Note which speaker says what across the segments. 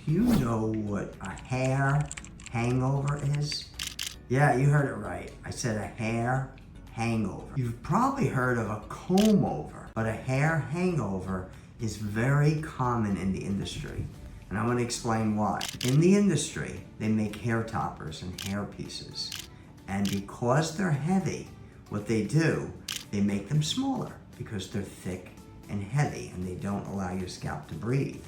Speaker 1: Do you know what a hair hangover is? Yeah, you heard it right. I said a hair hangover. You've probably heard of a comb over, but a hair hangover is very common in the industry. And I'm going to explain why. In the industry, they make hair toppers and hair pieces. And because they're heavy, what they do, they make them smaller because they're thick and heavy and they don't allow your scalp to breathe.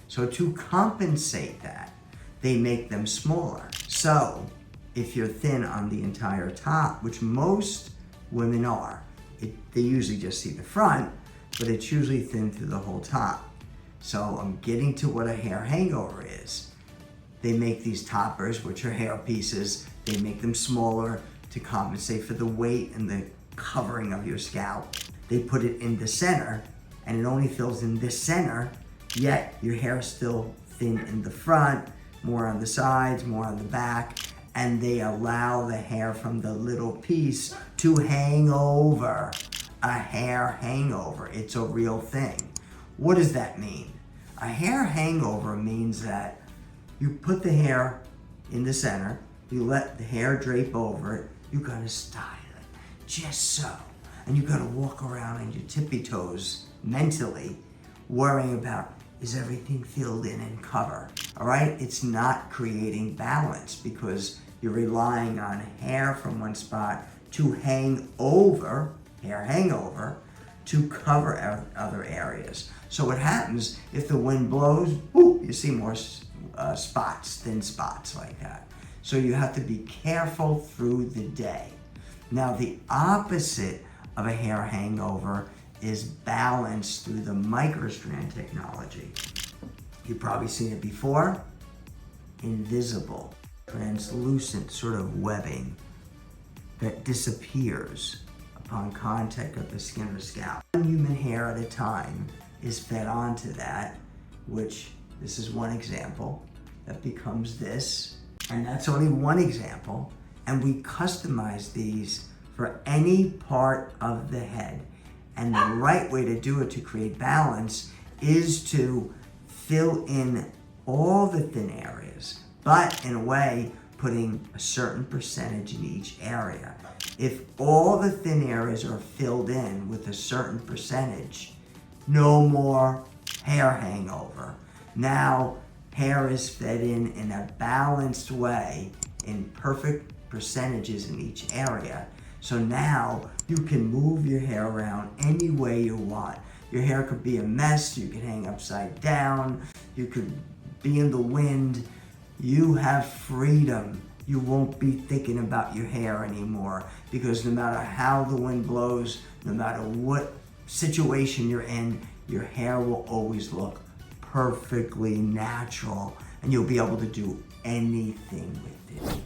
Speaker 1: So to compensate that, they make them smaller. So if you're thin on the entire top, which most women are, they usually just see the front, but it's usually thin through the whole top. So I'm getting to what a hair hangover is. They make these toppers, which are hair pieces. They make them smaller to compensate for the weight and the covering of your scalp. They put it in the center, and it only fills in this center, yet your hair is still thin in the front, more on the sides, more on the back, and they allow the hair from the little piece to hang over. A hair hangover, it's a real thing. What does that mean? A hair hangover means that you put the hair in the center, you let the hair drape over it, you gotta style it, just so. And you gotta walk around on your tippy toes mentally, worrying about, is everything filled in and cover? All right, it's not creating balance because you're relying on hair from one spot to hang over, hair hangover, to cover other areas. So what happens, if the wind blows, boop, you see more spots, thin spots like that. So you have to be careful through the day. Now the opposite of a hair hangover is balance through the microstrand technology. You've probably seen it before. Invisible, translucent sort of webbing that disappears upon contact with the skin or scalp. One human hair at a time is fed onto that, which this is one example, that becomes this, and that's only one example, and we customize these for any part of the head. And the right way to do it to create balance is to fill in all the thin areas, but in a way, putting a certain percentage in each area. If all the thin areas are filled in with a certain percentage, no more hair hangover. Now, hair is fed in a balanced way, in perfect percentages in each area. So now you can move your hair around any way you want. Your hair could be a mess, you could hang upside down, you could be in the wind. You have freedom. You won't be thinking about your hair anymore because no matter how the wind blows, no matter what situation you're in, your hair will always look perfectly natural and you'll be able to do anything with it.